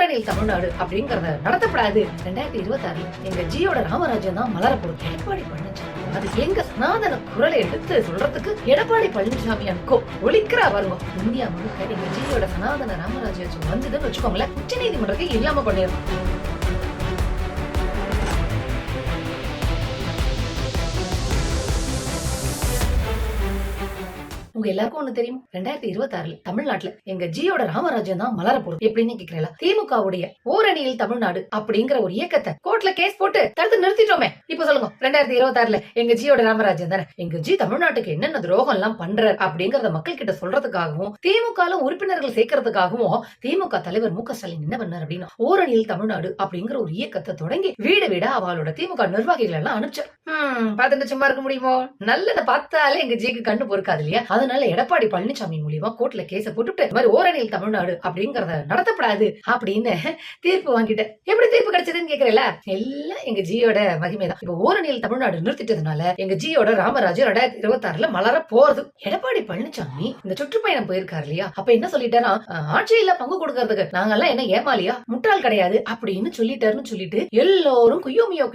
ஓரணியில் தமிழ்நாடு அப்படிங்கறத நடத்தப்படாது. 2026 எங்க ஜியோட ராமராஜ்யம் தான் மலர போகுது. எடப்பாடி பழனிசாமி அது எங்க சனாதன குரலை எடுத்து சொல்றதுக்கு எடப்பாடி பழனிசாமி அன்கோ ஒழிக்கிறா வருங்க. இந்தியா முழுக்க எங்க ஜியோட சனாதன ராமராஜ்யம் வந்ததுன்னு வச்சுக்கோங்களேன், உச்ச நீதிமன்றத்தை இல்லாம பண்ணிடும். உங்க எல்லாருக்கும் ஒண்ணு தெரியும், 2026 தமிழ்நாட்டுல எங்க ஜியோட ராமராஜ்யம் தான் மலர போகுது. எப்படின்னு கேக்குறீங்களா? திமுகவுடைய ஓரணியில் தமிழ்நாடு அப்படிங்கிற ஒரு இயக்கத்தை கோர்ட்ல கேஸ் போட்டு தடுத்து நிறுத்திட்டோமே. இப்ப சொல்லுங்க, 2026 எங்க ஜியோட ராமராஜ்யம் தானே. எங்க ஜி தமிழ்நாட்டுக்கு என்னென்ன துரோகம் எல்லாம் பண்ற அப்படிங்கறத மக்கள் கிட்ட சொல்றதுக்காகவும் திமுக உறுப்பினர்கள் சேர்க்கறதுக்காகவும் திமுக தலைவர் மு க ஸ்டாலின் என்ன பண்ணார் அப்படின்னா, ஓரணியில் தமிழ்நாடு அப்படிங்கிற ஒரு இயக்கத்தை தொடங்கி வீடு வீடா அவளோட திமுக நிர்வாகிகள் எல்லாம் அனுப்பிச்சார். பாத்துட்டு சும்மா இருக்க முடியுமோ? நல்லதை பார்த்தாலே எங்க ஜிக்கு கண்ணு பொறுக்காது இல்லையா? அதனால எடப்பாடி பழனிசாமி மூலியமா கோர்ட்ல கேஸ போட்டுட்டு இந்த மாதிரி ஓரணியில் தமிழ்நாடு அப்படிங்கறத நடத்தப்படாது அப்படின்னு தீர்ப்பு வாங்கிட்டு, எப்படி தீர்ப்பு கிடைச்சதுன்னு கேக்குறீங்களா? எல்லாம் எங்க ஜியோட மகிமை தான். இப்ப ஓரணியில் தமிழ்நாடு நிறுத்திட்டதுனால எங்க ஜியோட ராமராஜ்யம் 2026 மலர போறது. எடப்பாடி பழனிசாமி இந்த சுற்றுப்பயணம் போயிருக்காரு இல்லையா? அப்ப என்ன சொல்லிட்டாரா, ஆட்சியில பங்கு கொடுக்கறதுக்கு நாங்கெல்லாம் என்ன ஏமாலியா, முட்டாள் கிடையாது அப்படின்னு சொல்லிட்டாருன்னு சொல்லிட்டு எல்லாரும் குய்யோமியோ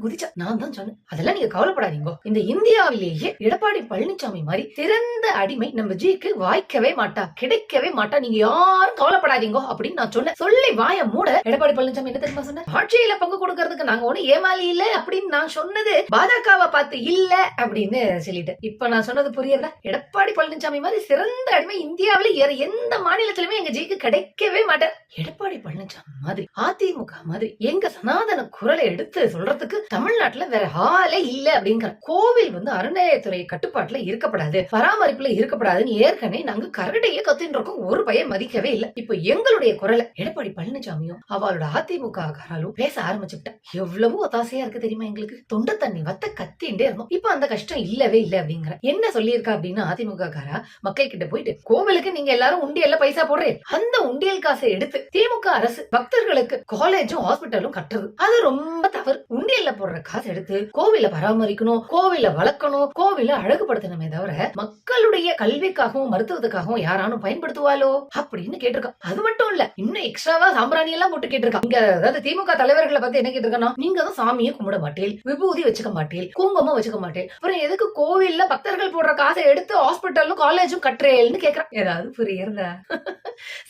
குதிச்சா. நான் தான் சொன்னேன், அதெல்லாம் நீங்க கவலைப்படாதீங்க, இந்த இந்தியாவிலேயே எடப்பாடி பழனிசாமி மாதிரி சிறந்த அடிமை நம்ம ஜிக்கு வாய்க்கவே மாட்டா, கிடைக்கவே மாட்டா, நீங்க யாரும் கவலைப்படாதீங்க அப்படின்னு நான் சொன்னேன். சொல்லி வாய மூட எடப்பாடி பழனிசாமி என்ன தெரியுமா சொன்ன, ஆட்சியில பங்கு கொடுக்கறதுக்கு நாங்க ஒண்ணு ஏமாலி இல்ல அப்படின்னு நான் சொன்னது பாஜகவை பார்த்து இல்ல அப்படின்னு சொல்லிட்டேன். இப்ப நான் சொன்னது புரியுதா? எடப்பாடி பழனிசாமி மாதிரி சிறந்த அடிமை இந்தியாவில வேற எந்த மாநிலத்திலுமே எங்க ஜிக்கு கிடைக்கவே மாட்டேன். எடப்பாடி பழனிசாமி மாதிரி அதிமுக மாதிரி எங்க சனாதன குரலை எடுத்து சொல்றதுக்கு தமிழ்நாட்டுல வேற ஆளே இல்ல அப்படிங்கிற. கோவில் அறநிலையத்துறை கட்டுப்பாட்டுல இருக்கப்படாது, பராமரிப்புல இருக்கப்படாதுன்னு ஏற்கனவே நாங்க கரடையே கத்தின்னு இருக்கோம், ஒரு பையன் மதிக்கவே இல்ல. இப்ப எங்களுடைய குரலை எடப்பாடி பழனிசாமியும் அவளோட அதிமுக காராலும் பேச ஆரம்பிச்சுட்டா. எவ்வளவு ஒத்தாசையா இருக்கு தெரியுமா? எங்களுக்கு தொண்டை தண்ணி வத்த கத்திண்டே இருந்தோம். இப்ப அந்த கஷ்டம் இல்லவே இல்ல அப்படிங்கிற. என்ன சொல்லியிருக்கா அப்படின்னா, அதிமுக காரா மக்கள் கிட்ட போயிட்டு, கோவிலுக்கு நீங்க எல்லாரும் உண்டியல்ல பைசா போடுறேன், அந்த உண்டியல் காசை எடுத்து திமுக அரசு பக்தர்களுக்கு காலேஜும் ஹாஸ்பிட்டலும் கட்டுறது அது ரொம்ப தவறு. உண்டியல்ல போடுற காசை எடுத்து கோவில பராமரிக்கணும், கோவில வளர்க்கணும், கோவில அழகுபடுத்தணுமே தவிர மக்களுடைய கல்விக்காகவும் மருத்துவத்துக்காகவும் யாரானும் பயன்படுத்துவாளோ அப்படின்னு கேட்டிருக்கா. அது மட்டும் இல்ல, இன்னும் எக்ஸ்ட்ராவா சாம்பிராணி எல்லாம் போட்டு கேட்டிருக்கா. இங்க அதாவது திமுக தலைவர்களை பார்த்து என்ன கேட்டிருக்கா, நீங்க தான் சாமியை கும்பிட மாட்டேன், விபூதி வச்சுக்க மாட்டேன், குங்குமம் வச்சுக்க மாட்டேன், அப்புறம் எதுக்கு கோவில்ல பக்தர்கள் போடுற காசை எடுத்து ஹாஸ்பிட்டலும் காலேஜும் கட்டுறேன்னு கேக்குறான். ஏதாவது புரியுறதா?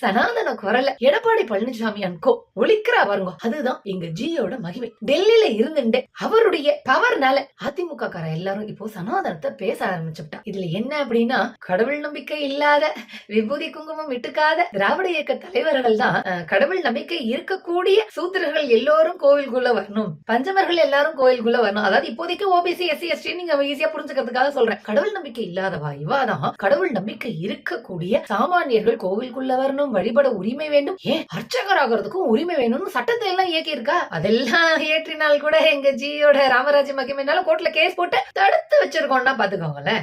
சனாதன குரல எடப்பாடி பழனிசாமி அன்கோ ஒழிக்கிறா வருங்க. அதுதான் எங்க ஜியோட மகிமை. டெல்லியில இருந்துட்டு அவருடைய பவர்னால அதிமுக கார எல்லாரும் இப்போ சனாதனத்தை பேச ஆரம்பிச்சுட்டா. இதுல என்ன அப்படின்னா, கடவுள் நம்பிக்கை இல்லாத, விபூதி குங்குமம் விட்டுக்காத திராவிட இயக்க தலைவர்கள் தான் கடவுள் நம்பிக்கை இருக்கக்கூடிய சூத்திரர்கள் எல்லோரும் கோவிலுக்குள்ள வரணும், பஞ்சமர்கள் எல்லாரும் கோவிலுக்குள்ள வரணும். அதாவது இப்போதைக்கு ஓபிசி எஸ்சி எஸ்டி நீங்க ஈஸியா புரிஞ்சுக்கிறதுக்காக சொல்றேன். கடவுள் நம்பிக்கை இல்லாதவா இவாதான் கடவுள் நம்பிக்கை இருக்கக்கூடிய சாமானியர்கள் கோவிலுக்குள்ள வரணும், வழிபட உரிமை வேண்டும், ஏன் அர்ச்சகர் ஆகிறதுக்கும் உரிமை வேணும்னு சட்டத்தை எல்லாம் இயக்கி இருக்கா. அதெல்லாம் ஏற்றினால் கூட எங்க ஜியோட ராமராஜ்ய மகிமைனால கோர்ட்ல கேஸ் போட்டு தடுத்து வச்சிருக்கோம்னா பாத்துக்கோங்களேன்.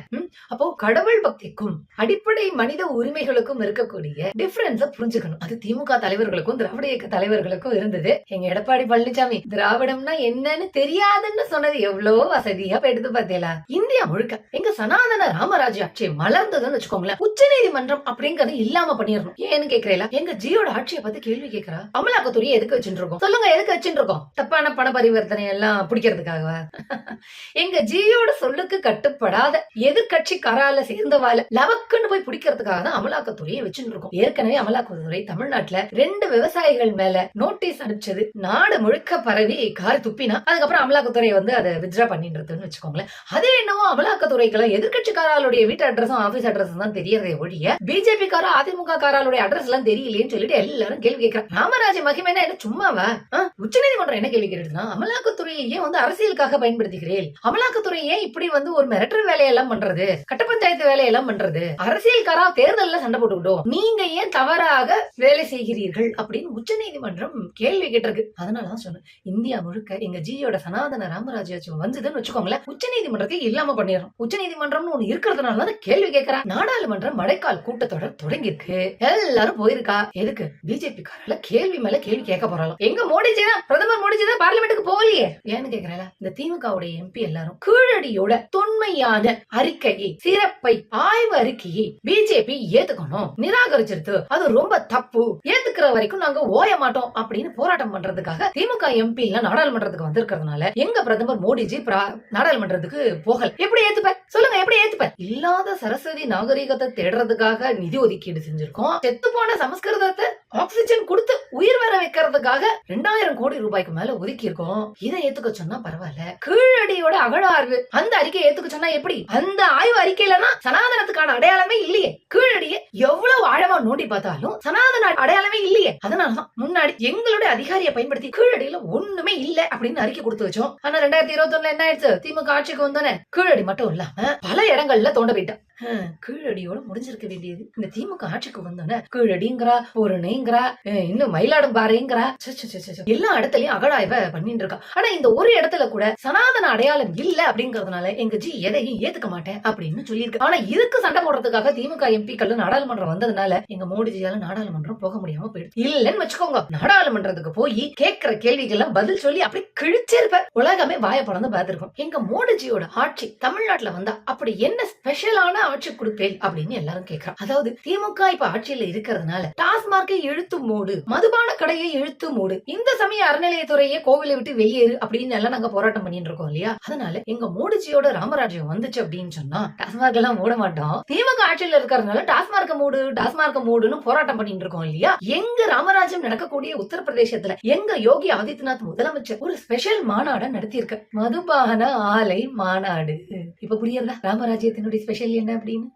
அப்போ கடவுள் பக்திக்கும் அடிப்படை மனித உரிமைகளுக்கும் இருக்கக்கூடிய டிஃபரன்ஸ புரிஞ்சுக்கணும். அது திமுக தலைவர்களுக்கும் திராவிட இயக்க தலைவர்களுக்கும் இருந்தது. எங்க எடப்பாடி பழனிசாமி திராவிடம்னா என்னன்னு தெரியாதுன்னு சொன்னது எவ்வளவு வசதியா எடுத்து பார்த்தீங்களா? இந்தியா முழுக்க எங்க சனாதன ராமராஜ்ய ஆட்சி மலர்ந்ததுன்னு வச்சுக்கோங்களேன், உச்ச நீதிமன்றம் அப்படிங்கறது இல்லாம பண்ணிடணும். ஏன்னு கேக்குறீங்களா? எங்க ஜியோட ஆட்சியை பத்தி கேள்வி கேட்கிறா. அமலாக்கத்துறையை எதுக்கு வச்சுட்டு இருக்கோம் சொல்லுங்க? எதுக்கு வச்சுட்டு இருக்கோம்? தப்பான பண பரிவர்த்தனை எல்லாம் பிடிக்கிறதுக்காகவா? எங்க ஜியோட சொல்லுக்கு கட்டுப்படாத எதிர்கட்சி கரால சேர்ந்தவால லவக்குன்னு போய் பிடிக்கிறதுக்காக தான் அமலாக்கத்துறையை வச்சுட்டு இருக்கோம். ஏற்கனவே அமலாக்கத்துறை தமிழ்நாட்டுல 2 விவசாயிகள் மேல நோட்டீஸ் அனுப்பிச்சது நாடு முழுக்க பரவி கார் துப்பினா அதுக்கப்புறம் அமலாக்கத்துறை அதை வித்ரா பண்ணின்றதுன்னு வச்சுக்கோங்களேன். அதே என்னவோ அமலாக்கத்துறைக்கெல்லாம் எதிர்கட்சி காராளுடைய வீட்டு அட்ரஸும் ஆபீஸ் அட்ரஸும் தான் தெரியறதே ஒழிய பிஜேபி காரா அதிமுக காராளுடைய அட்ரஸ் எல்லாம் தெரியலையேன்னு சொல்லிட்டு எல்லாரும் கேள்வி கேட்கிறாங்க. ராமராஜ மகிமைனா என்ன சும்மாவா? உச்ச நீதிமன்றம் என்ன கேள்வி கேட்டுனா, அமலாக்கத்துறையை ஏன் அரசியலுக்காக பயன்படுத்துகிறேன், அமலாக்கத்துறையை இப்படி ஒரு மிரட்டல் வேலையெல்லாம் பண்றது, கட்ட பஞ்சாயத்து வேலையெல்லாம் பண்றது, அரசியல்காரா தேர்தல்ல சண்டை போட்டுக்கிட்டோம், நீங்க ஏன் தவறாக வேலை செய்கிறீர்கள் அப்படின்னு உச்ச நீதிமன்றம் கேள்வி கேட்டிருக்கு. அதனாலதான் சொன்னேன், இந்தியா முழுக்க எங்க ஜியோட சனாதன ராமராஜ்யம் வந்ததுன்னு வச்சுக்கோங்களேன், உச்ச நீதிமன்றத்தை இல்லாம பண்ணிடுறோம். உச்ச நீதிமன்றம்னு ஒண்ணு இருக்கிறதுனால கேள்வி கேட்கிறா. நாடாளுமன்ற மழைக்கால் கூட்டத்தொடர் தொடங்கி இருக்கு, எல்லாரும் போயிருக்கா. எதுக்கு? பிஜேபி காரல கேள்வி மேல கேள்வி கேட்க போறாங்க. எங்க மோடிஜி தான், பிரதமர் மோடிஜி தான் பார்லிமெண்ட்டுக்கு போகலையே ஏன்னு கேக்குறா. இந்த திமுக எம்பி எல்லாரும் கீழடியோட தொன்மையான அறிக்கையை சிறப்பை ஆய்வு அறிக்கையை பிஜேபி ஏத்துக்கணும், நிராகரிச்சிருது, அது ரொம்ப தப்பு, ஏத்துக்கிற வரைக்கும் நாங்க ஓய மாட்டோம் அப்படின்னு போராட்டம் பண்றதுக்காக திமுக எம்பி எல்லாம் நாடாளுமன்றத்துக்கு வந்திருக்கிறதுனால எங்க பிரதமர் மோடிஜி நாடாளுமன்றத்துக்கு போகல. எப்படி ஏத்துப்ப சொல்லுங்க, எப்படி ஏத்துப்ப? இல்லாத சரஸ்வதி நாகரிகத்தை தேடுறதுக்காக நிதி ஒதுக்கீடு செஞ்சிருக்கோம். செத்து போன சமஸ்கிருதத்தை ஆக்சிஜன் கொடுத்து உயிர் வர வைக்கிறதுக்காக 2000 கோடி ரூபாய்க்கு மேல ஒதுக்கி இருக்கோம். இதை ஏத்துக்க சொன்னா பரவாயில்ல, கீழடியோட அகழாய்வு அந்த அறிக்கையை ஏத்துக்க சொன்னா எப்படி? அந்த ஆய்வு அறிக்கையில தான் சனாதனத்துக்கான அடையாளமே இல்லையே. கீழடியை எவ்வளவு ஆழமா நோண்டி பார்த்தாலும் சனாதன அடையாளமே இல்லையே. அதனாலதான் முன்னாடி எங்களுடைய அதிகாரியை பயன்படுத்தி கீழடியில ஒண்ணுமே இல்ல அப்படின்னு அறிக்கை கொடுத்து வச்சோம். ஆனா 2021 என்ன ஆயிடுச்சு? திமுக ஆட்சிக்கு வந்தோன்னே கீழடி மட்டும் இல்லாம பல இடங்கள்ல தோண்ட போயிட்டோம். கீழடியோட முடிஞ்சிருக்க வேண்டியது இந்த திமுக ஆட்சிக்கு வந்தோன்னே கீழடிங்கிறா, பொருணைங்கிறா, இன்னும் மயிலாடும்பாறைங்கிறா, எல்லா இடத்துலயும் அகழாய்வை பண்ணிட்டு இருக்கா. ஆனா இந்த ஒரு இடத்துல கூட சனாதன அடையாளம் இல்ல அப்படிங்கறதுனால எங்க ஜி எதையும் ஏத்துக்க மாட்டேன் அப்படின்னு சொல்லியிருக்கு. ஆனா இதுக்கு சண்டை போடுறதுக்காக திமுக எம்பிக்கள் நாடாளுமன்றம் வந்ததுனால எங்க மோடிஜியால நாடாளுமன்றம் போக முடியாம போயிடுது. இல்லன்னு வச்சுக்கோங்க, நாடாளுமன்றத்துக்கு போய் கேட்கிற கேள்விக்கெல்லாம் பதில் சொல்லி அப்படி கிழிச்சிருப்ப உலகமே வாய பறந்து பார்த்திருக்கும். எங்க மோடிஜியோட ஆட்சி தமிழ்நாட்டுல வந்தா அப்படி என்ன ஸ்பெஷலான ஆட்சி கொடுப்பேன் அப்படின்னு எல்லாரும் கேட்கிறான். அதாவது திமுக இப்ப ஆட்சியில இருக்கிறதுனால டாஸ்மார்க்கை இழுத்து மூடு, மதுபான கடையை இழுத்து மூடு, இந்த சமய அறநிலையத்துறையே கோவிலை விட்டு வெளியேறு அப்படின்னு எல்லாம் நாங்க போராட்டம் பண்ணிட்டு இருக்கோம் இல்லையா? அதனால எங்க மோடிஜியோட ராமராஜ்யம் வந்துச்சு அப்படின்னு சொன்னா டாஸ்மார்க் எல்லாம் மூட மாட்டோம். திமுக ஆட்சியில இருக்கிறதுனால டாஸ்மார்க்க மூடு, டாஸ்மார்க்க மூடுன்னு போராட்டம் பண்ணிட்டு இருக்கோம் இல்லையா? எங்க ராமராஜ்யம் நடக்கக்கூடிய உத்தரப்பிரதேசத்துல எங்க யோகி ஆதித்யநாத் முதலமைச்சர் ஒரு ஸ்பெஷல் மாநாட நடத்தி இருக்க, மதுபான ஆலை மாநாடு. இப்ப புரியுதா ராமராஜ்யத்தினுடைய ஸ்பெஷல் என்ன அப்படின்னு?